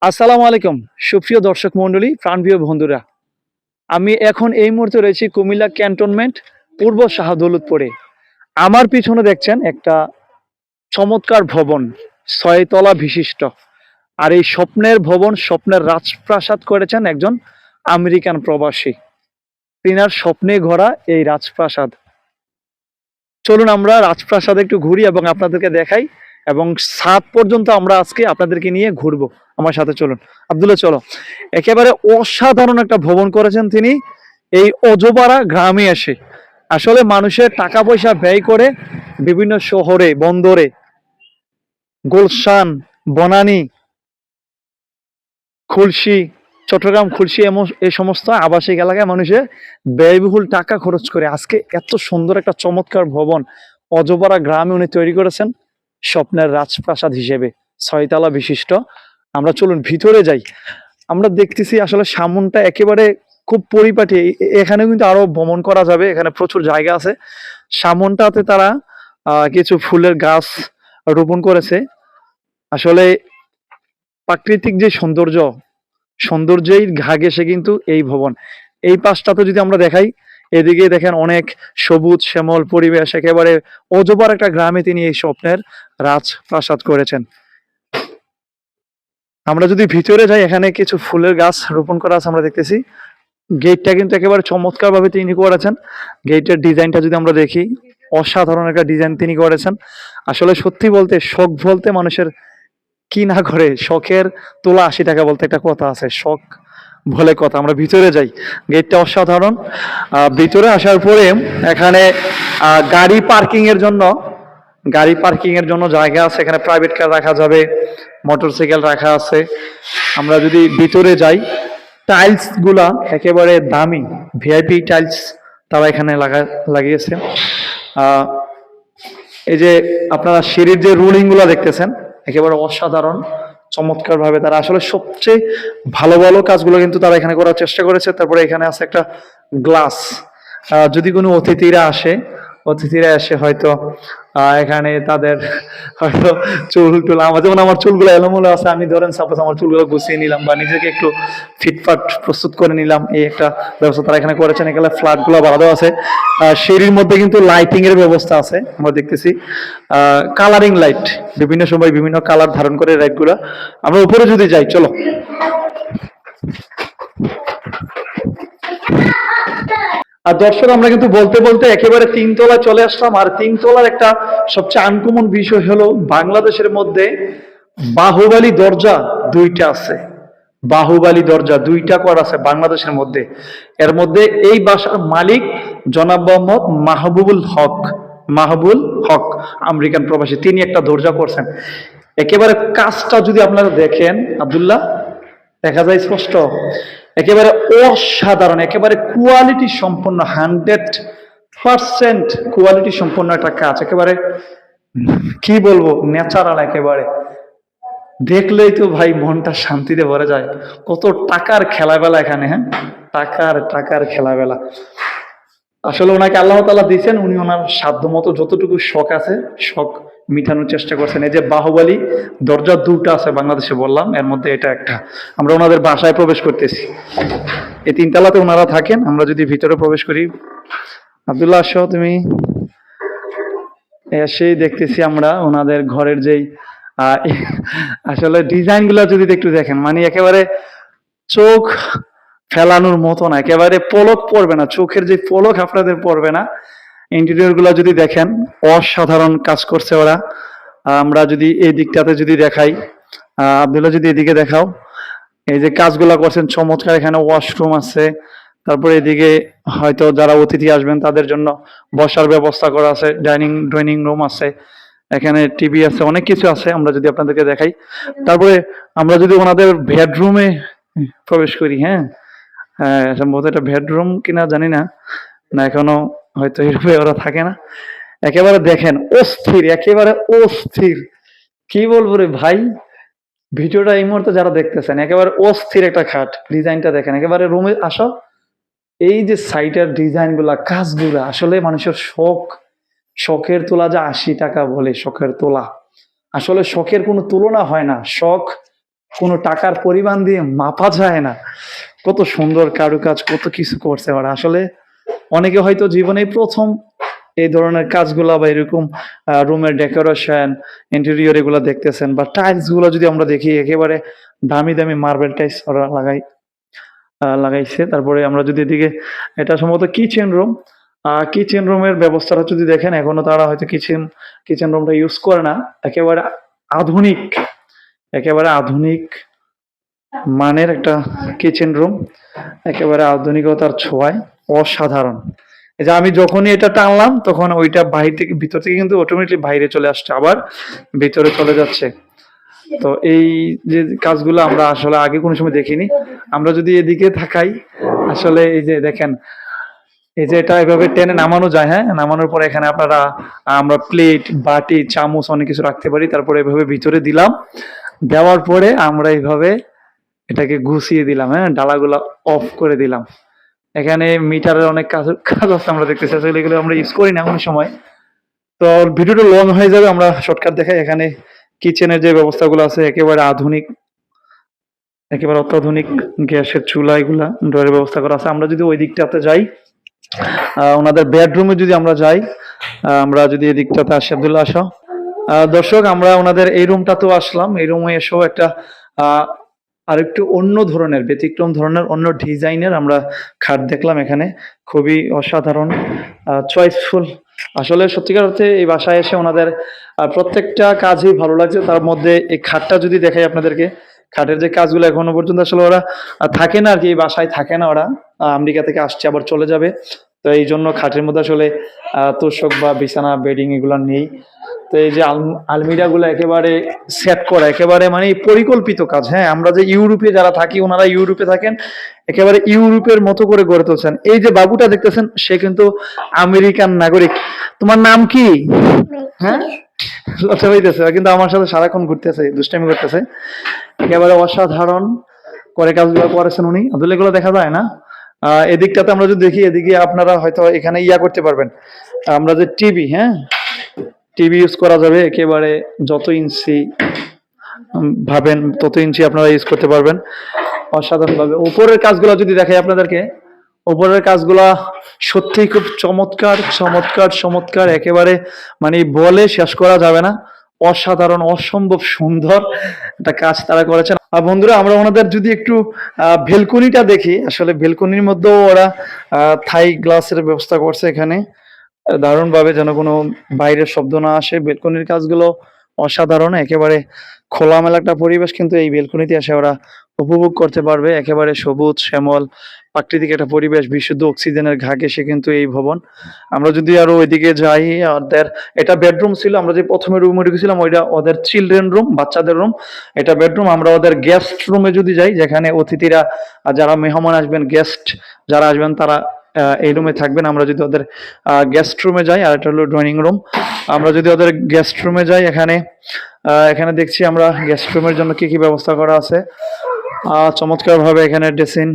আসসালামু আলাইকুম সুপ্রিয় দর্শক মণ্ডলী, প্রাণপ্রিয় বন্ধুরা। আমি এখন এই মুহূর্তে রয়েছি কুমিল্লা ক্যান্টনমেন্ট পূর্ব শাহদৌলতপুরে। আমার পিছনে দেখছেন একটা চমৎকার ভবন, ৬ তলা বিশিষ্ট। আর এই স্বপ্নের ভবন, স্বপ্নের রাজপ্রাসাদ করেছেন একজন আমেরিকান প্রবাসী। তিনার স্বপ্নে গড়া এই রাজপ্রাসাদ। চলুন আমরা রাজপ্রাসাদে একটু ঘুরি এবং আপনাদেরকে দেখাই, এবং ছাদ পর্যন্ত আমরা আজকে আপনাদেরকে নিয়ে ঘুরবো। আমার সাথে চলুন। আব্দুল্লাহ, চলো। একেবারে অসাধারণ একটা ভবন করেছেন তিনি এই অজপাড়া গ্রামে এসে। আসলে মানুষের টাকা পয়সা ব্যয় করে বিভিন্ন শহরে, বন্দরে, গুলশান, বনানী, খুলশী, চট্টগ্রাম, খুলশী এই সমস্ত আবাসিক এলাকায় মানুষের ব্যয়বহুল টাকা খরচ করে আজকে এত সুন্দর একটা চমৎকার ভবন অজপাড়া গ্রামে উনি তৈরি করেছেন স্বপ্নের রাজপ্রাসাদ হিসেবে, ৬ তলা বিশিষ্ট। আমরা চলুন ভিতরে যাই। আমরা দেখতেছি আসলে সামনটা একেবারে খুব পরিপাটি। এখানে কিন্তু আরো ভ্রমণ করা যাবে, এখানে প্রচুর জায়গা আছে। সামনটাতে তারা কিছু ফুলের গাছ রোপণ করেছে। আসলে প্রাকৃতিক যে সৌন্দর্যের ঘা ঘেঁষে কিন্তু এই ভবন। এই পাশটাতে যদি আমরা দেখাই, এদিকে দেখেন অনেক সবুজ শ্যামল পরিবেশ, একেবারে অজপার একটা গ্রামে তিনি এই স্বপ্নের রাজপ্রাসাদ করেছেন। আমরা যদি ভিতরে যাই, এখানে কিছু ফুলের গাছ রোপণ করা আছে আমরা দেখতেছি। গেটটা কিন্তু একেবারে চমৎকার ভাবে তিনি করেছেন। গেটের ডিজাইনটা যদি আমরা দেখি, অসাধারণ একটা ডিজাইন তিনি করেছেন। আসলে সত্যি বলতে, শখ বলতে মানুষের কি না করে, শখের তোলা ৮০ টাকা বলতে একটা কথা আছে, শখ বলে কথা। আমরা ভিতরে যাই, গেটটা অসাধারণ। ভিতরে আসার পরে এখানে গাড়ি পার্কিং এর জন্য জায়গা আছে। এখানে প্রাইভেট কার রাখা যাবে, মোটরসাইকেল রাখা আছে। আমরা যদি ভিতরে যাই, টাইলস গুলা একেবারে দামি ভিআইপি টাইলস তারা এখানে লাগিয়েছে। আহ এই যে আপনারা সিঁড়ির যে রুলিং গুলা দেখতেছেন, একেবারে অসাধারণ চমৎকার ভাবে তারা আসলে সবচেয়ে ভালো ভালো কাজগুলো কিন্তু তারা এখানে করার চেষ্টা করেছে। তারপরে এখানে আছে একটা গ্লাস। যদি কোনো অতিথিরা এসে হয়তো এখানে তাদের হয়তো চুল টুল, যেমন আমার চুলগুলো এলোমেলো আছে, আমি ধরেন সাপোজ আমার চুলগুলো গুছিয়ে নিলাম বা নিজেকে একটু ফিটফাট প্রস্তুত করে নিলাম, এই একটা ব্যবস্থা তারা এখানে করেছেন। এখানে ফ্ল্যাট গুলো ভালো আছে। সিঁড়ির মধ্যে কিন্তু লাইটিং এর ব্যবস্থা আছে, আমরা দেখতেছি কালারিং লাইট, বিভিন্ন সময় বিভিন্ন কালার ধারণ করে লাইট গুলা। আমরা উপরে যদি যাই, চলো। আর দর্শক, আমরা কিন্তু বলতে বলতে একেবারে ৩ তলায় চলে আসলাম। আর ৩ তলার একটা সবচেয়ে আনকমন বিষয় হলো, বাংলাদেশের মধ্যে বাহুবলী দরজা ২টা আছে। বাহুবলী দরজা ২টা করা আছে বাংলাদেশের মধ্যে। এর মধ্যে এই বাসার মালিক জনাব মোহাম্মদ মাহবুল হক, আমেরিকান প্রবাসী, তিনি একটা দরজা করছেন। একেবারে কাজটা যদি আপনারা দেখেন আব্দুল্লাহ, দেখা যায় স্পষ্ট, একেবারে অসাধারণ, একেবারে কোয়ালিটি সম্পন্ন, 100% কোয়ালিটি সম্পন্ন একটা কাজ। একেবারে কি বলবো, ন্যাচারাল। একেবারে দেখলেই তো ভাই মনটা শান্তিতে ভরে যায়। কত টাকার খেলাবেলা এখানে, হ্যাঁ, টাকার খেলাবেলা। আসলে ওনাকে আল্লাহ তাআলা দিয়েছেন, উনি ওনার সাধ্য মতো যতটুকু শখ আছে, শখ মিটানোর চেষ্টা করছেন। এই যে বাহুবলী দরজা 2টা আছে বাংলাদেশে, বললাম, এর মধ্যে এটা একটা। আমরা ওনাদের বাসায় প্রবেশ করতেছি। এই 3 তলাতে ওনারা থাকেন। আমরা যদি ভিতরে প্রবেশ করি, আব্দুল্লাহ আসো তুমি। এসেই দেখতেছি আমরা ওনাদের ঘরের যেই আহ, আসলে ডিজাইন গুলা যদি একটু দেখেন, মানে একেবারে চোখ ফেলানোর মতো না, একেবারে পলক পড়বে না, চোখের যে পলক আপনাদের পড়বে না। ইন্টেরিয়র গুলা যদি দেখেন, অসাধারণ কাজ করছে ওরা। আমরা যদি এই দিকটাতে যদি দেখাই, আব্দুল্লাহ যদি এদিকে দেখাও, এই যে কাজগুলা করছেন চমৎকার। এখানে ওয়াশরুম আছে, তারপরে এদিকে হয়তো যারা অতিথি আসবেন তাদের জন্য বসার ব্যবস্থা করা আছে, ড্রয়িং রুম আছে, এখানে টিভি আছে, অনেক কিছু আছে। আমরা যদি আপনাদেরকে দেখাই, তারপরে আমরা যদি ওনাদের বেডরুমে প্রবেশ করি, হ্যাঁ, হ্যাঁ, সম্ভবত এটা বেডরুম কিনা জানি না, না এখনো হয়তো এরূপে ওরা থাকে না। একেবারে দেখেন অস্থির, একেবারে অস্থির, কি বলবো রে ভাই। ভিডিওটা এই মুহূর্তে যারা দেখতেছেন, একেবারে অস্থির একটা খাট। ডিজাইনটা দেখেন, একেবারে রুমে আসো, এই যে সাইটের ডিজাইন গুলা, কাজগুলা, আসলে মানুষের শখের তোলা, যা ৮০ টাকা বলে শখের তোলা, আসলে শখের কোনো তুলনা হয় না। শখ কোনো টাকার পরিমাণ দিয়ে মাপা যায় না। কত সুন্দর কারুকাজ, কত কিছু করছে ওরা। আসলে অনেকে হয়তো জীবনে প্রথম এই ধরনের কাজগুলা বা এরকম রুমের ডেকোরেশন, ইন্টেরিয়র এগুলা দেখতেছেন, বা টাইলস গুলো যদি আমরা দেখি একেবারে দামি দামি মার্বেল টাইলস ওরা লাগাইছে। তারপরে আমরা যদি এদিকে, এটা সম্ভবত কিচেন রুম। কিচেন রুমের ব্যবস্থাটা যদি দেখেন, এখনো তারা হয়তো কিচেন রুমটা ইউজ করে না। একেবারে আধুনিক, একেবারে আধুনিক মানের একটা কিচেন রুম, একেবারে আধুনিকতার ছোঁয়ায়, অসাধারণ। এই যে আমি যখনই এটা টানলাম তখন ওইটা বাহির থেকে, ভিতর থেকে কিন্তু অটোমেটিকলি বাইরে চলে আসছে, আবার ভিতরে চলে যাচ্ছে। তো এই যে কাজগুলো আমরা আসলে আগে কোনো সময় দেখিনি। আমরা যদি এদিকে তাকাই, আসলে এই যে দেখেন, এই যে এটা এভাবে টেনে নামানো যায়, হ্যাঁ, নামানোর পরে এখানে আমরা প্লেট, বাটি, চামচ অনেক কিছু রাখতে পারি। তারপরে এভাবে ভিতরে দিলাম, দেওয়ার পরে আমরা এইভাবে এটাকে গুছিয়ে দিলাম, হ্যাঁ, ডালাগুলা অফ করে দিলাম। এখানে মিটারের অনেক কাজ কাজ আছে আমরা দেখতেছি, আসলে এগুলো আমরা ইউজ করি না কোনো সময়। তো ভিডিওটা লং হয়ে যাবে, আমরা শর্টকাট দেখাই। এখানে কিচেনের যে ব্যবস্থাগুলো আছে একেবারে আধুনিক, একেবারে অত্যাধুনিক। গ্যাসের চুলা, এগুলা ড্রয়ের ব্যবস্থা করা আছে। আমরা যদি ওই দিকটাতে যাই, ওনাদের বেডরুমে যদি আমরা যাই, আমরা যদি এই দিকটাতে আসি, আব্দুল্লাহ আসো। দর্শক, আমরা ওনাদের এই রুমটাতেও আসলাম। এই রুমে এসেও একটা আহ আরেকটু অন্য ধরনের, ব্যতিক্রম ধরনের, অন্য ডিজাইনের আমরা খাট দেখলাম এখানে। খুবই অসাধারণ, চয়েসফুল। আসলে সত্যিকার অর্থে এই বাসায় এসে ওনাদের প্রত্যেকটা কাজই ভালো লাগছে। তার মধ্যে এই খাটটা যদি দেখাই আপনাদেরকে, খাটের যে কাজগুলো এখনো পর্যন্ত আসলে ওরা থাকে না আর কি, এই বাসায় থাকে না ওরা। আমেরিকা থেকে আসছে, আবার চলে যাবে। তো এই জন্য খাটের মধ্যে আসলে তোষক বা বিছানা, বেডিং এগুলো নেই। তো এই যে আলমিরা গুলো একেবারে সেট করা, একেবারে মানে পরিকল্পিত কাজ। হ্যাঁ, আমরা যে ইউরোপে যারা থাকি, ওনারা ইউরোপে থাকেন, একেবারে ইউরোপের মতো করে গড়ে তুলছেন। এই যে বাবুটা দেখতেছেন, সে কিন্তু আমেরিকান নাগরিক। তোমার নাম কি? হ্যাঁ, লজ্জা পাইতেছে, কিন্তু আমার সাথে সারাক্ষণ ঘুরতেছে, দুষ্টামি করতেছে। একেবারে অসাধারণ করে কাজগুলো করেছেন উনি। আব্দুল্লাহ, এগুলো দেখা যায় না। এদিকটাতে আমরা যদি দেখি, এদিকে আপনারা হয়তো এখানে করতে পারবেন। আমরা যে টিভি, হ্যাঁ, টিভি ইউজ করা যাবে। একেবারে যত ইঞ্চি ভাবেন তত ইঞ্চি আপনারা ইউজ করতে পারবেন অসাধারণ ভাবে। উপরের কাজগুলো যদি দেখাই আপনাদেরকে, উপরের কাজগুলা সত্যিই খুব চমৎকার, চমৎকার, চমৎকার। একেবারে মানে বলে শেষ করা যাবে না। অসাধারণ, অসম্ভব সুন্দর একটা কাজ তারা করেছেন। আর বন্ধুরা, আমরা ওনাদের যদি একটু বেলকনিটা দেখি, আসলে বেলকনির মধ্যেও ওরা থাই গ্লাসের ব্যবস্থা করছে এখানে দারুণ ভাবে, যেন কোনো বাইরের শব্দ না আসে। বেলকনির কাজগুলো অসাধারণ, একেবারে খোলামেলা একটা পরিবেশ কিন্তু এই বেলকনিতে এসে ওরা উপভোগ করতে পারবে। একেবারে সবুজ শ্যামল প্রাকৃতিক একটা পরিবেশ, বিশুদ্ধ অক্সিজেনের ঘাকে সে কিন্তু এই ভবন। আমরা যদি আরো ওইদিকে যাই, ওদের এটা বেডরুম ছিল। আমরা যে প্রথমে রুমে ঢুকেছিলাম, ওইটা ওদের চিলড্রেন রুম, বাচ্চাদের রুম। এটা বেডরুম। আমরা ওদের গেস্ট রুমে যদি যাই, যেখানে অতিথিরা, যারা মেহমান আসবেন, গেস্ট যারা আসবেন, তারা এই রুমে থাকবেন। আমরা যদি ওদের গেস্ট রুমে যাই, আর এটা হলো ড্রয়িং রুম। আমরা যদি ওদের গেস্ট রুমে যাই, এখানে দেখছি আমরা গেস্ট রুমের জন্য কি কি ব্যবস্থা করা আছে। চমৎকার ভাবে এখানে ড্রেসিং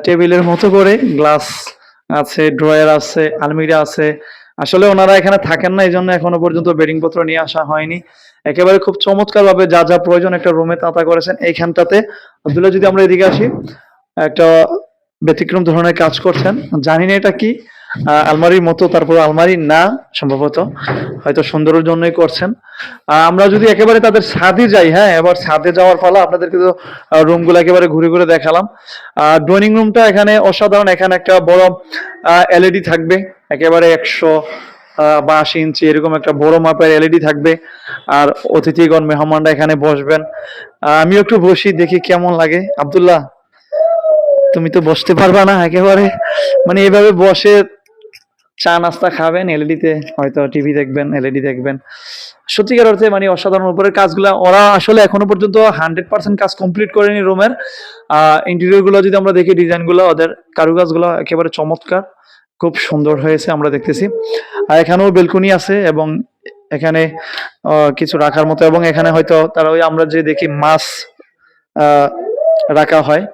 টেবিলের মতো করে গ্লাস আছে, ড্রয়ার আছে, আলমিরা আছে। আসলে ওনারা এখানে থাকেন না, এই জন্য এখনো পর্যন্ত বেডিং পত্র নিয়ে আসা হয়নি। একেবারে খুব চমৎকার ভাবে যা যা প্রয়োজন একটা রুমে তা তা করেছেন এইখানটাতে। আব্দুল্লাহ, যদি আমরা এদিকে আসি, একটা ব্যতিক্রম ধরনের কাজ করছেন। জানি না এটা কি, আলমারির মতো, তারপর আলমারি না, সম্ভবত হয়তো সৌন্দর্যের জন্যই করছেন। আমরা যদি একেবারে তাদের ছাদে যাই, হ্যাঁ, এবার ছাদে যাওয়ার পালা। আপনাদেরকে তো রুমগুলো একেবারে ঘুরে ঘুরে দেখালাম। ড্রয়িং রুমটা এখানে অসাধারণ। এখানে একটা বড় এলইডি থাকবে, একেবারে 100 বা 80 ইঞ্চি এরকম একটা বড় মাপের এলইডি থাকবে। আর অতিথিগণ, মেহমানরা এখানে বসবেন। আমিও একটু বসি, দেখি কেমন লাগে। আব্দুল্লাহ, তুমি তো বসতে পারবা না একেবারে, মানে এভাবে বসে চা নাস্তা খাবেন, এলইডিতে হয়তো টিভি দেখবেন, এলইডি দেখবেন। সত্যিকার অর্থে মানে অসাধারণ। উপরের কাজগুলা ওরা আসলে এখনো পর্যন্ত 100% কাজ কমপ্লিট করেনি রুমের। ইন্টেরিয়র গুলো যদি আমরা দেখি, ডিজাইন গুলো, ওদের কারুকাজগুলো একেবারে চমৎকার, খুব সুন্দর হয়েছে আমরা দেখতেছি। আর এখানেও বেলকনি আছে, এবং এখানে কিছু রাখার মতো, এবং এখানে হয়তো তারা ওই আমরা যে দেখি মাছ রাখা হয়,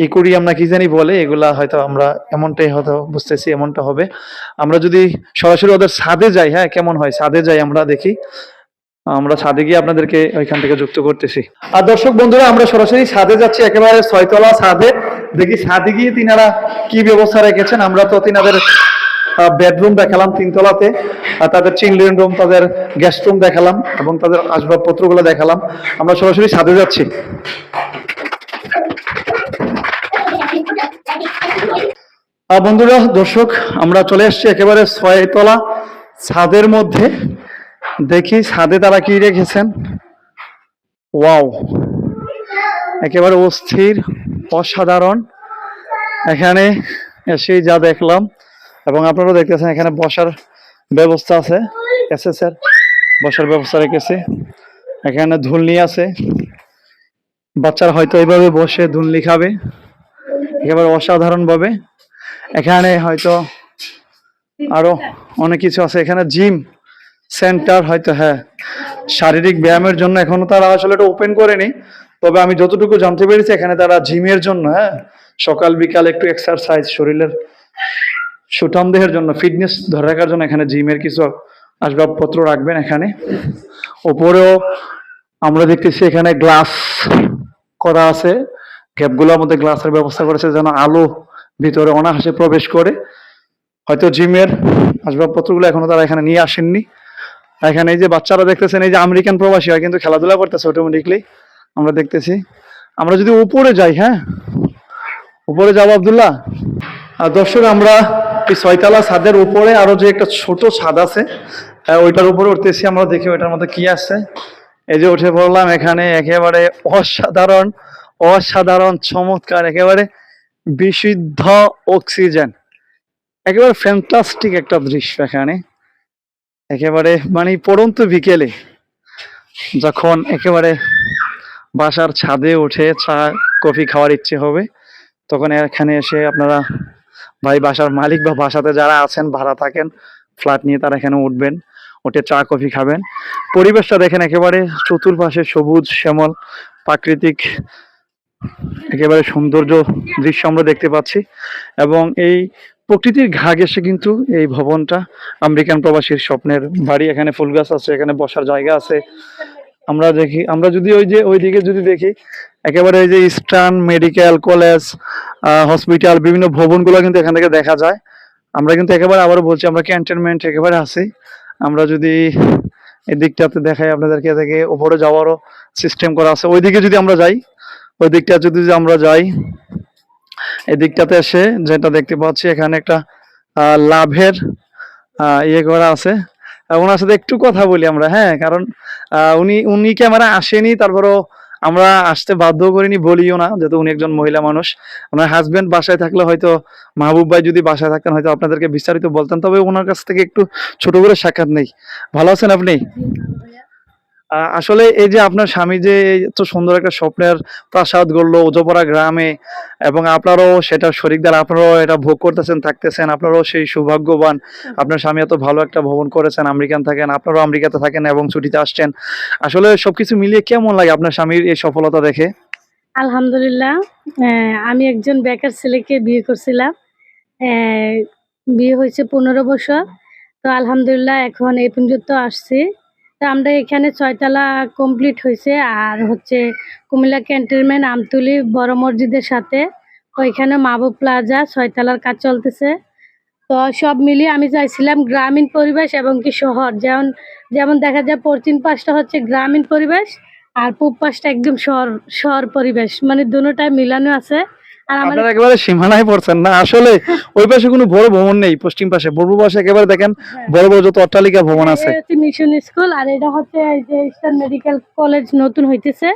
ইকুরিয়াম না কি জানি বলে, এগুলা হয়তো আমরা এমনটাই হয়তো বুঝতেছি, এমনটা হবে। আমরা যদি সরাসরি ওদের ছাদে যাই, হ্যাঁ, কেমন হয় ছাদে যাই, আমরা দেখি। আমরা ছাদে গিয়ে আপনাদেরকে ওইখান থেকে যুক্ত করতেছি। আর দর্শক বন্ধুরা, আমরা সরাসরি ছাদে যাচ্ছি, একেবারে 6 তলা ছাদে। দেখি ছাদে গিয়ে তিনারা কি ব্যবস্থা রেখেছেন। আমরা তো তিনাদের বেডরুম দেখালাম 3 তলাতে, আর তাদের চিলড্রেন রুম, তাদের গেস্ট রুম দেখালাম এবং তাদের আসবাবপত্রগুলো দেখালাম। আমরা সরাসরি ছাদে যাচ্ছি। বন্ধুরা, দর্শক, আমরা চলে এসেছি একেবারে 6 তলা ছাদের মধ্যে। দেখি ছাদে তারা কি রেখেছেন। ওয়াও, একেবারে অস্থির, অসাধারণ। এখানে এসে যা দেখলাম, এবং আপনারাও দেখতেছেন এখানে বসার ব্যবস্থা আছে। স্যার বসার ব্যবস্থা রেখেছে। এখানে ধুলনি আছে, বাচ্চারা হয়তো এইভাবে বসে ধুলনি খাবে, একেবারে অসাধারণ ভাবে। এখানে হয়তো আরো অনেক কিছু আছে। এখানে জিম সেন্টার হয়তো, হ্যাঁ, শারীরিক ব্যায়ামের জন্য। এখনো তারা আসলে এটা ওপেন করেনি, তবে আমি যতটুকু জানতে পেরেছি এখানে তারা জিমের জন্য, হ্যাঁ, সকাল বিকাল একটু এক্সারসাইজ, শরীরের সুঠাম দেহের জন্য, ফিটনেস ধরে রাখার জন্য এখানে জিমের কিছু আসবাবপত্র রাখবেন এখানে। ওপরেও আমরা দেখতেছি এখানে গ্লাস করা আছে, গ্যাপগুলোর মধ্যে গ্লাসের ব্যবস্থা করেছে যেন আলো ভিতরে অনায়াসে প্রবেশ করে। হয়তো জিমের আসবাবপত্রগুলো এখনো তারা এখানে নিয়ে আসেননি। এখানে এই যে বাচ্চারা দেখতেছেন, এই যে আমেরিকান প্রবাসী হয় কিন্তু খেলাধুলা করতেছে অটোমেটিকলি, আমরা দেখতেছি। আমরা যদি উপরে যাই, হ্যাঁ, উপরে যাবো আব্দুল্লাহ। আর দর্শক, আমরা এই 6 তলা ছাদের উপরে আরো যে একটা ছোট ছাদ আছে, ওইটার উপরে উঠতেছি। আমরা দেখি ওইটার মধ্যে কি আছে। এই যে উঠে পড়লাম। এখানে একেবারে অসাধারণ, অসাধারণ, চমৎকার, একেবারে বিশুদ্ধ অক্সিজেন, একেবারে ফ্যান্টাস্টিক একটা দৃশ্য এখানে। একেবারে মানে পড়ন্ত বিকেলে যখন একেবারে বাসার ছাদে উঠে চা কফি খাওয়ার ইচ্ছে হবে, তখন এখানে এসে আপনারা, ভাই বাসার মালিক বা বাসাতে যারা আছেন, ভাড়া থাকেন, ফ্ল্যাট নিয়ে, তারা এখানে উঠবেন, উঠে চা কফি খাবেন। পরিবেশটা দেখেন, একেবারে চতুর্পাশে সবুজ শ্যামল প্রাকৃতিক একেবারে সৌন্দর্য দৃশ্য আমরা দেখতে পাচ্ছি। এবং এই প্রকৃতির ঘা ঘেঁষে কিন্তু এই ভবনটা আমেরিকান প্রবাসীর স্বপ্নের বাড়ি। এখানে ফুল গাছ আছে, এখানে বসার জায়গা আছে। আমরা দেখি, আমরা যদি ওই যে ওইদিকে যদি দেখি, একেবারে এই যে ইস্টার্ন মেডিকেল কলেজ, হসপিটাল, বিভিন্ন ভবনগুলো কিন্তু এখান থেকে দেখা যায়। আমরা কিন্তু একেবারে, আবারও বলছি, আমরা ক্যান্টনমেন্ট একেবারে আছি। আমরা যদি এই দিকটাতে দেখাই আপনাদেরকে, থেকে উপরে যাওয়ারও সিস্টেম করা আছে। ওইদিকে যদি আমরা যাই, ওই দিকটা যদি আমরা যাই, এই দিকটাতে এসে যেটা দেখতে পাচ্ছি, এখানে একটা লাভের ইয়ে করা আছে। ওনার সাথে একটু কথা বলি আমরা, হ্যাঁ, কারণ উনি ক্যামেরা আসেনি, তারপরও আমরা আসতে বাধ্য করিনি, বলিও না, যেহেতু উনি একজন মহিলা মানুষ। ওনার হাজবেন্ড বাসায় থাকলে হয়তো, মাহবুব ভাই যদি বাসায় থাকতেন হয়তো আপনাদেরকে বিস্তারিত বলতেন, তবে ওনার কাছ থেকে একটু ছোট করে সাক্ষাৎ নেই। ভালো আছেন আপনি? আসলে এই যে আপনার স্বামী যে এত সুন্দর একটা স্বপ্নের প্রাসাদ গড়লো উজোপাড়া গ্রামে, এবং আপনারাও সেটা শরিকদার, আপনারাও এটা ভোগ করতেছেন, থাকতেছেন, আপনারাও সেই সৌভাগ্যবান। আপনার স্বামী এত ভালো একটা ভবন করেছেন, আমেরিকান থাকেন, আপনারাও আমেরিকাতে থাকেন এবং ছুটিতে আসছেন। আসলে সবকিছু মিলিয়ে কেমন লাগে আপনার স্বামীর এই সফলতা দেখে? আলহামদুলিল্লাহ। আমি একজন বেকার ছেলেকে বিয়ে করছিলাম। আহ, বিয়ে হয়েছে 15 বছর। তো আলহামদুলিল্লাহ এখন এই পর্যন্ত আসছি। তো আমরা এখানে 6 তলা কমপ্লিট হয়েছে, আর হচ্ছে কুমিল্লা ক্যান্টনমেন্ট আমতলী বড় মসজিদের সাথে ওইখানে মাহবুব প্লাজা 6 তলার কাজ চলতেছে। তো সব মিলিয়ে আমি চাইছিলাম গ্রামীণ পরিবেশ এবং কি শহর, যেমন যেমন দেখা যায় পশ্চিম পাশটা হচ্ছে গ্রামীণ পরিবেশ, আর পূব পাশটা একদম শহর শহর পরিবেশ, মানে দুটোটাই মিলানো আছে। আর আমার আপনারা একেবারে সীমানায় পড়ছেন না আসলে। ওই পাশে কোনো বড় ভবন নেই, পশ্চিম পাশে, পূর্ব পাশে একেবারে দেখেন বড় বড় যত অট্টালিকা ভবন আছে। হচ্ছে মিশন স্কুল, আর এটা হচ্ছে এই যে ইস্টার্ন মেডিকেল কলেজ নতুন হইতেছে,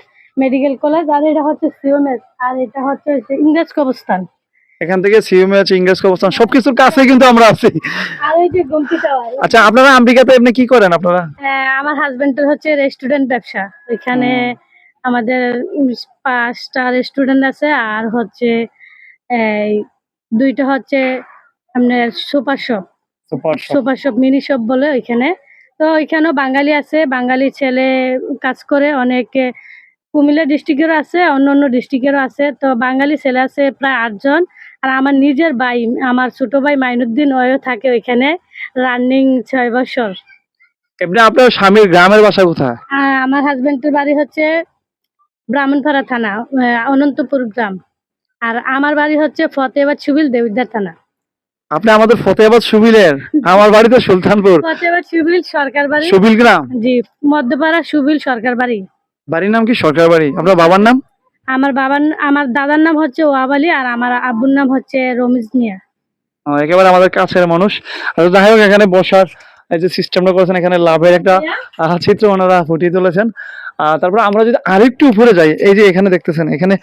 মেডিকেল কলেজ। আর এটা হচ্ছে সিওমএস, আর এটা হচ্ছে ইংরেজ কবরস্থান। এখান থেকে সিএমএইচ, ইংরেজ কবরস্থান সবকিছুর কাছে কিন্তু আমরা আছি। আর এই যে গুমতি টাওয়ার। আচ্ছা, আপনারা আমেরিকাতে এমনি কি করেন আপনারা? আমার হাজবেন্ডের হচ্ছে রেস্টুরেন্ট ব্যবসা। এখানে আমাদের 5টা রেস্টুরেন্ট আছে, আর হচ্ছে এই 2টা হচ্ছে আপনার super shop, super shop. Super shop mini shop বলে ওইখানে। তো ওইখানেও বাঙালি আছে, বাঙালি ছেলে কাজ করে অনেকে। কুমিল্লা ডিস্ট্রিক্টেরও আছে, অন্য অন্য ডিস্ট্রিক্টেরও আছে। তো বাঙালি ছেলে আছে প্রায় 8 জন। আর আমার নিজের ভাই, আমার ছোট ভাই মাইনুদ্দিন, ওও থাকে ওইখানে রানিং 6 বছর। এমনি আপনার স্বামীর গ্রামের বাসা কোথায়? আমার হাজবেন্ডের বাড়ি হচ্ছে ব্রাহ্মণপাড়া থানা, অনন্তপুর গ্রাম। আর আমার বাড়ি হচ্ছে ফতেহাবাদ সুবিল দেবিদ্বার থানা। আপনি আমাদের ফতেহাবাদ সুবিলের, আমার বাড়ি তো সুলতানপুর ফতেহাবাদ সুবিল সরকার বাড়ি। সুবিল গ্রাম। জি, মধ্যপাড়া সুবিল সরকার বাড়ি। বাড়ির নাম কি? সরকার বাড়ি। আপনার বাবার নাম? আমার দাদার নাম হচ্ছে ওয়াব আলী, আর আমার আব্বুর নাম হচ্ছে রমিজ মিয়া। একেবারে আমাদের কাছের মানুষ। যাই হোক, এখানে বসার এই যে সিস্টেমটা করেছেন, এখানে লাভের একটা চিত্র ওনারা ফুটিয়ে তুলেছেন। তারপরে আমরা যদি আরেকটু উপরে যাই, এই যে এখানে দেখতেছেন, এখানে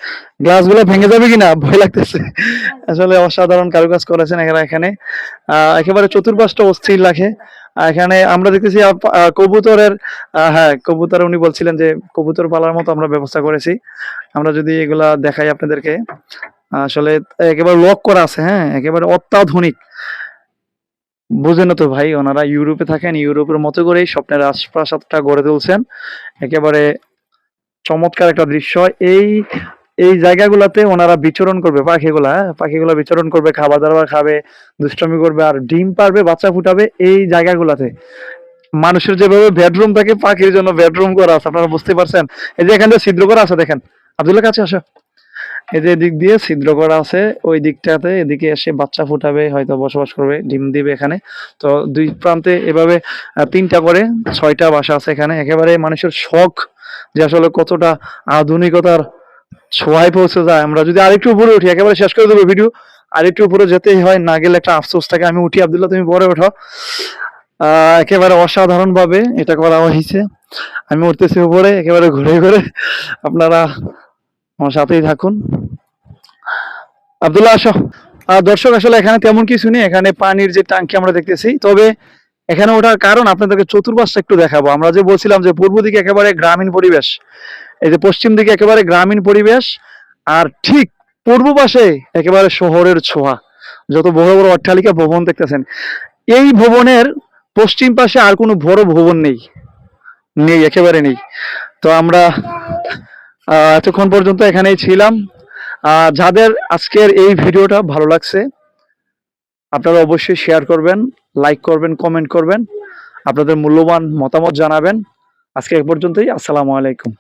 গ্লাস গুলো ভেঙে যাবে কিনা ভয় লাগতেছে। আসলে অসাধারণ কারুকাজ করেছেন এখানে। একেবারে চতুর্পাশটা অস্থির লাগে। এখানে আমরা দেখতেছি কবুতরের, হ্যাঁ কবুতর, উনি বলছিলেন যে কবুতর পালার মতো আমরা ব্যবস্থা করেছি। আমরা যদি এগুলা দেখাই আপনাদেরকে, আসলে একেবারে লক করা আছে, হ্যাঁ একেবারে অত্যাধুনিক। বুঝেন তো ভাই, ওনারা ইউরোপে থাকেন, ইউরোপের মতো করেই স্বপ্নের রাজপ্রাসাদটা গড়ে তুলছেন। একেবারে চমৎকার একটা দৃশ্য। এই এই জায়গাগুলোতে ওনারা বিচরণ করবে, পাখিগুলা বিচরণ করবে, খাবার দাবার খাবে, দুষ্টমি করবে, আর ডিম পারবে, বাচ্চা ফুটাবে এই জায়গাগুলাতে। মানুষের যেভাবে বেডরুম থাকে, পাখির জন্য বেডরুম করা আছে, আপনারা বুঝতে পারছেন। এই যে এখানে ছিদ্র করা আছে দেখেন, আব্দুল্লাহ কাছে আসো। এই যে এদিক দিয়ে ছিদ্র করা আছে, ওই দিকটাতে এদিকে এসে বাচ্চা ফুটাবে, হয়তো বসবাস করবে, ডিম দিবে এখানে। তো দুই প্রান্তে এভাবে 3টা করে 6টা বাসা আছে এখানে। একেবারে মানুষের শখ যে আসলে কতটা আধুনিকতার ছোঁয়ায় পৌঁছে যায়। আমরা যদি আরেকটু উপরে উঠি, একেবারে শেষ করে দেবো ভিডিও, আরেকটু উপরে যেতেই হয়, না গেলে একটা আফসোস থাকে। আমি উঠি, আব্দুল্লাহ তুমি পরে ওঠো। একেবারে অসাধারণ ভাবে এটা করা হয়েছে। আমি উঠতেছি উপরে, একেবারে ঘুরে ঘুরে। আপনারা আমার সাথেই থাকুন। আব্দুল্লাহ আসো। দর্শক, আসলে এখানে তেমন কিছু নেই, এখানে পানির যে ট্যাঙ্কি আমরা দেখতেছি। তবে এখানে ওঠার কারণ আপনাদেরকে চতুর্পাশটা একটু দেখাবো। আমরা যে বলছিলাম যে পূর্ব দিকে একেবারে গ্রামীণ পরিবেশ, এই যে পশ্চিম দিকে একেবারে গ্রামীণ পরিবেশ, আর ঠিক পূর্ব পাশে একেবারে শহরের ছোঁয়া। যত বড় বড় অট্টালিকা ভবন দেখতেছেন, এই ভবনের পশ্চিম পাশে আর কোনো বড় ভবন নেই, একেবারে নেই। তো আমরা এতক্ষণ পর্যন্ত এখানেই ছিলাম। যাদের আজকের এই ভিডিওটা ভালো লাগছে, আপনারা অবশ্যই শেয়ার করবেন, লাইক করবেন, কমেন্ট করবেন, আপনাদের মূল্যবান মতামত জানাবেন। আজকে এ পর্যন্তই। আসসালামু আলাইকুম।